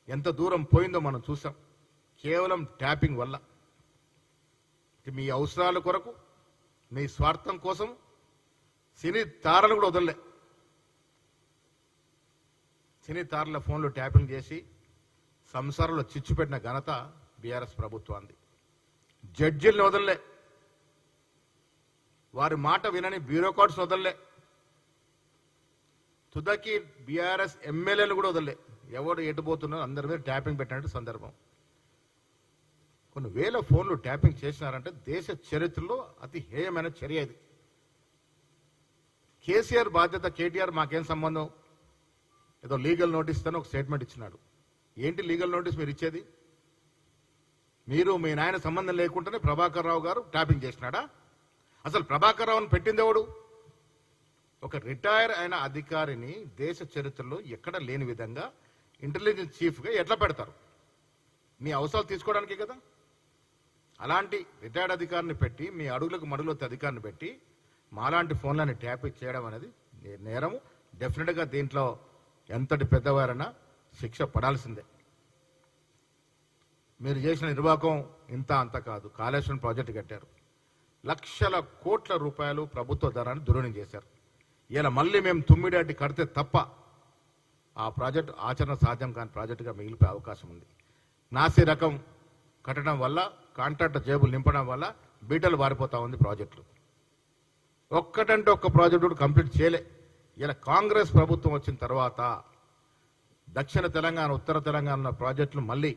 ఎంత దూరం పోయిందో మనం చూసాం. కేవలం ట్యాపింగ్ వల్ల మీ అవసరాల కొరకు, మీ స్వార్థం కోసం సినీ తారలు కూడా వదలలే. సినీ తారల ఫోన్లు ట్యాపింగ్ చేసి సంసారంలో చిచ్చు పెట్టిన ఘనత బీఆర్ఎస్ ప్రభుత్వాన్ని. జడ్జిల్ని వదలలే, వారి మాట వినని బ్యూరోక్రాట్స్ వదలలే, తుదకి బీఆర్ఎస్ ఎమ్మెల్యేలు కూడా వదలలే. ఎవరు ఎటుపోతున్నారో అందరి మీద ట్యాపింగ్ పెట్టినట్టు సందర్భం. కొన్ని వేల ఫోన్లు ట్యాపింగ్ చేసినారంటే దేశ చరిత్రలో అతి హేయమైన చర్య ఇది. కేసీఆర్ బాధ్యత, కేటీఆర్ మాకేం సంబంధం, ఏదో లీగల్ నోటీస్ అని ఒక స్టేట్మెంట్ ఇచ్చినాడు. ఏంటి లీగల్ నోటీస్ మీరు ఇచ్చేది? మీరు మీ నాయన సంబంధం లేకుండానే ప్రభాకర్ రావు గారు ట్యాపింగ్ చేసినాడా? అసలు ప్రభాకర్ రావుని పెట్టింది ఎవడు? ఒక రిటైర్ అయిన అధికారిని దేశ చరిత్రలో ఎక్కడ లేని విధంగా ఇంటెలిజెన్స్ చీఫ్గా ఎట్లా పెడతారు? మీ అవసరాలు తీసుకోవడానికి కదా. అలాంటి రిటైర్డ్ అధికారిని పెట్టి, మీ అడుగులకు మడుగులొత్తే అధికారిని పెట్టి మాలాంటి ఫోన్లని ట్యాప్ చేయడం అనేది నేరము. డెఫినెట్గా దీంట్లో ఎంతటి పెద్దవారైనా శిక్ష పడాల్సిందే. మీరు చేసిన నిర్వాహకం ఇంత అంత కాదు. కాళేశ్వరం ప్రాజెక్టు కట్టారు, లక్షల కోట్ల రూపాయలు ప్రభుత్వ ధనాన్ని దుర్వినియోగం చేశారు. ఇలా మళ్ళీ మేము తుమ్మిడాటి కడితే తప్ప ఆ ప్రాజెక్టు ఆచరణ సాధ్యం కాని ప్రాజెక్టుగా మిగిలిపోయే అవకాశం ఉంది. నాసి రకం కట్టడం వల్ల, కాంట్రాక్టర్ జేబులు నింపడం వల్ల బీటలు వారిపోతా ఉంది ప్రాజెక్టులు. ఒక్కటంటే ఒక్క ప్రాజెక్టు కూడా కంప్లీట్ చేయలే. ఇలా కాంగ్రెస్ ప్రభుత్వం వచ్చిన తర్వాత దక్షిణ తెలంగాణ, ఉత్తర తెలంగాణ ప్రాజెక్టులు మళ్ళీ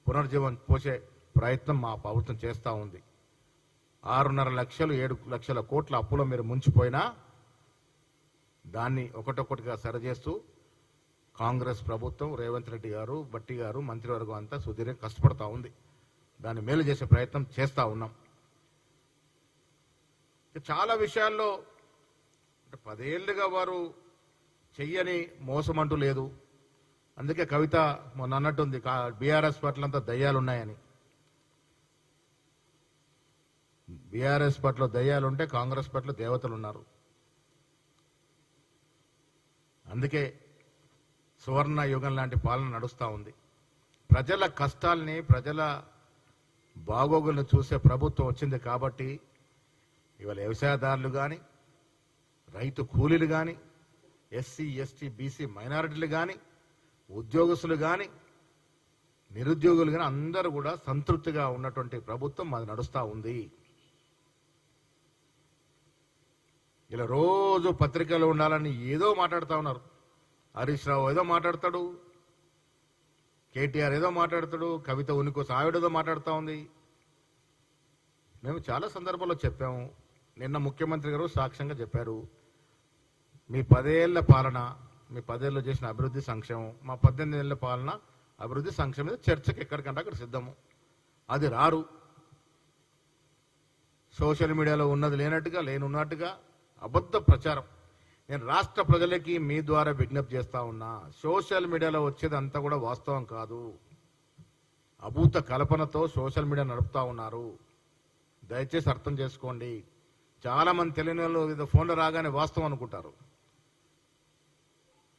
పునర్జీవం పోసే ప్రయత్నం మా ప్రభుత్వం చేస్తూ ఉంది. 6.5 లక్షలు 7 లక్షల కోట్ల అప్పులో మీరు ముంచిపోయినా దాన్ని ఒకటొక్కటిగా సరిచేస్తూ కాంగ్రెస్ ప్రభుత్వం, రేవంత్ రెడ్డి గారు, బట్టి గారు, మంత్రివర్గం అంతా సుదీర్ఘ కష్టపడతా ఉంది. దాన్ని మేలు చేసే ప్రయత్నం చేస్తూ ఉన్నాం. చాలా విషయాల్లో 10 ఏళ్లుగా వారు చెయ్యని మోసం అంటూ లేదు. అందుకే కవిత మొన్న అన్నట్టుంది బీఆర్ఎస్ పట్లంతా దయ్యాలున్నాయని. బీఆర్ఎస్ పట్ల దయ్యాలుంటే కాంగ్రెస్ పట్ల దేవతలు ఉన్నారు. అందుకే సువర్ణ యుగం లాంటి పాలన నడుస్తూ ఉంది. ప్రజల కష్టాల్ని, ప్రజల బాగోగులను చూసే ప్రభుత్వం వచ్చింది కాబట్టి ఇవాళ వ్యవసాయదారులు కానీ, రైతు కూలీలు కానీ, ఎస్సీ ఎస్టీ బీసీ మైనారిటీలు కానీ, ఉద్యోగస్తులు కానీ, నిరుద్యోగులు కానీ అందరూ కూడా సంతృప్తిగా ఉన్నటువంటి ప్రభుత్వం అది నడుస్తూ ఉంది. ఇలా రోజు పత్రికలు ఉండాలని ఏదో మాట్లాడుతూ ఉన్నారు. హరీష్ రావు ఏదో మాట్లాడతాడు, కేటీఆర్ ఏదో మాట్లాడతాడు, కవిత ఉనికోసం ఆవిడేదో మాట్లాడుతూ ఉంది. మేము చాలా సందర్భాల్లో చెప్పాము. నిన్న ముఖ్యమంత్రి గారు సాక్ష్యంగా చెప్పారు, మీ 10 ఏళ్ల పాలన, మీ 10 ఏళ్ళు చేసిన అభివృద్ధి సంక్షేమం, మా 18 ఏళ్ల పాలన అభివృద్ధి సంక్షేమం మీద చర్చకు ఎక్కడికంటే అక్కడ సిద్ధము. అది రారు. సోషల్ మీడియాలో ఉన్నది లేనట్టుగా, లేనున్నట్టుగా అబద్ధ ప్రచారం. నేను రాష్ట్ర ప్రజలకి మీ ద్వారా విజ్ఞప్తి చేస్తా ఉన్నా, సోషల్ మీడియాలో వచ్చేది అంతా కూడా వాస్తవం కాదు. అభూత కల్పనతో సోషల్ మీడియా నడుపుతా ఉన్నారు. దయచేసి అర్థం చేసుకోండి. చాలా మంది తెలియని వాళ్ళు ఇది ఫోన్లో రాగానే వాస్తవం అనుకుంటారు.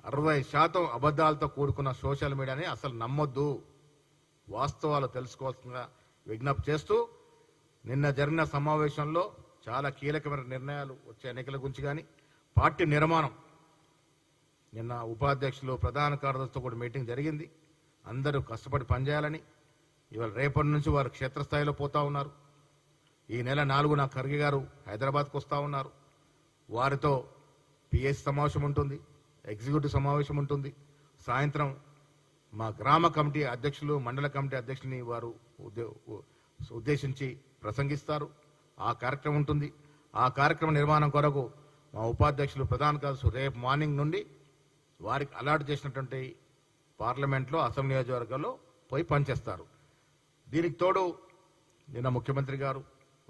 60% అబద్ధాలతో కూడుకున్న సోషల్ మీడియాని అసలు నమ్మొద్దు. వాస్తవాలు తెలుసుకోవాల్సిన విజ్ఞప్తి చేస్తూ, నిన్న జరిగిన సమావేశంలో చాలా కీలకమైన నిర్ణయాలు, వచ్చే ఎన్నికల గురించి కానీ, పార్టీ నిర్మాణం, నిన్న ఉపాధ్యక్షులు, ప్రధాన కార్యదర్శితో కూడా మీటింగ్ జరిగింది. అందరూ కష్టపడి పనిచేయాలని. ఇవాళ రేపటి నుంచి వారు క్షేత్రస్థాయిలో పోతా ఉన్నారు. ఈ నెల 4న ఖర్గే గారు హైదరాబాద్కు వస్తూ ఉన్నారు. వారితో పిఎస్ సమావేశం ఉంటుంది, ఎగ్జిక్యూటివ్ సమావేశం ఉంటుంది. సాయంత్రం మా గ్రామ కమిటీ అధ్యక్షులు, మండల కమిటీ అధ్యక్షుని వారు ఉద్దేశించి ప్రసంగిస్తారు. ఆ కార్యక్రమం ఉంటుంది. ఆ కార్యక్రమ నిర్మాణం కొరకు మా ఉపాధ్యక్షులు, ప్రధాన కార్యదర్శులు రేపు మార్నింగ్ నుండి వారికి అలాట్ చేసినటువంటి పార్లమెంట్లో, అసెంబ్లీ నియోజకవర్గాల్లో పోయి పనిచేస్తారు. దీనికి తోడు నిన్న ముఖ్యమంత్రి గారు,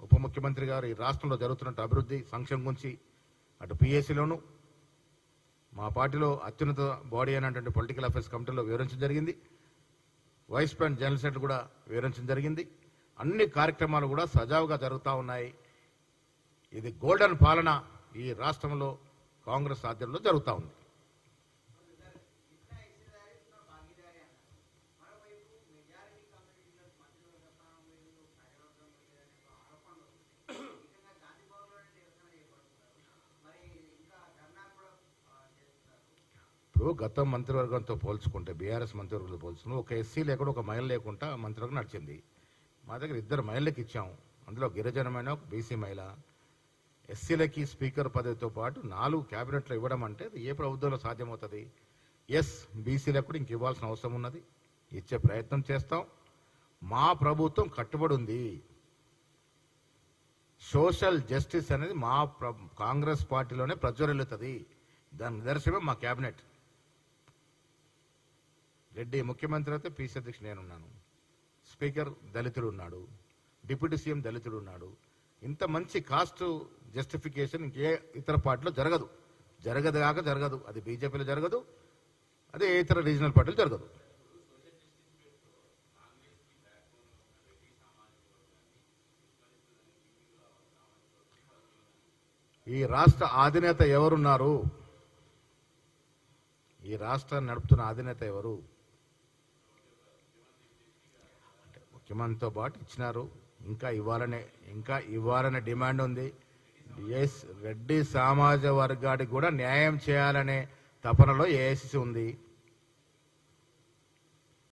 ఉప ముఖ్యమంత్రి గారు ఈ రాష్ట్రంలో జరుగుతున్న అభివృద్ధి సంక్షేమం గురించి అటు పిఎస్సిలోను, మా పార్టీలో అత్యున్నత బాడీ అయినటువంటి పొలిటికల్ అఫైర్స్ కమిటీలో వివరించడం జరిగింది. వైస్ ప్రెసిడెంట్ జనరల్ సెక్రటరీ కూడా వివరించడం జరిగింది. అన్ని కార్యక్రమాలు కూడా సజావుగా జరుగుతూ ఉన్నాయి. ఇది గోల్డెన్ పాలన ఈ రాష్ట్రంలో కాంగ్రెస్ ఆధ్వర్యంలో జరుగుతూ ఉంది. ఇప్పుడు గత మంత్రివర్గంతో పోల్చుకుంటే బీఆర్ఎస్ మంత్రివర్గంతో పోల్చుకుంటే ఒక ఎస్సీ లేకుండా ఒక మహిళ లేకుండా మంత్రివర్గం నడిచింది. మా దగ్గర 2 మహిళలకు ఇచ్చాం. అందులో గిరిజనమైన ఒక బీసీ మహిళ. ఎస్సీలకి స్పీకర్ పదవితో పాటు 4 క్యాబినెట్లు ఇవ్వడం అంటే ఏ ప్రభుత్వంలో సాధ్యమవుతుంది? ఎస్, బీసీలకు కూడా ఇంక ఇవ్వాల్సిన అవసరం ఉన్నది. ఇచ్చే ప్రయత్నం చేస్తాం. మా ప్రభుత్వం కట్టుబడి ఉంది. సోషల్ జస్టిస్ అనేది మా కాంగ్రెస్ పార్టీలోనే ప్రజ్వరిల్లుతుంది. దాని నిదర్శనమే మా క్యాబినెట్. రెడ్డి ముఖ్యమంత్రి అయితే పీసీ అధ్యక్షుడు నేనున్నాను. స్పీకర్ దళితుడు ఉన్నాడు. డిప్యూటీ సీఎం దళితుడు ఉన్నాడు. ఇంత మంచి కాస్ట్ జస్టిఫికేషన్ ఇంకే ఇతర పార్టీలో జరగదు. జరగదు. అది బీజేపీలో జరగదు. అదే ఇతర రీజనల్ పార్టీలు జరగదు. ఈ రాష్ట్ర అధినేత ఎవరున్నారు? ఈ రాష్ట్రాన్ని నడుపుతున్న అధినేత ఎవరు? ముఖ్యమంత్రితో పాటు ఇచ్చినారు. ఇంకా ఇవ్వాలనే డిమాండ్ ఉంది. రెడ్డి సామాజిక వర్గానికి కూడా న్యాయం చేయాలనే తపనలో ఏఐసిసి ఉంది.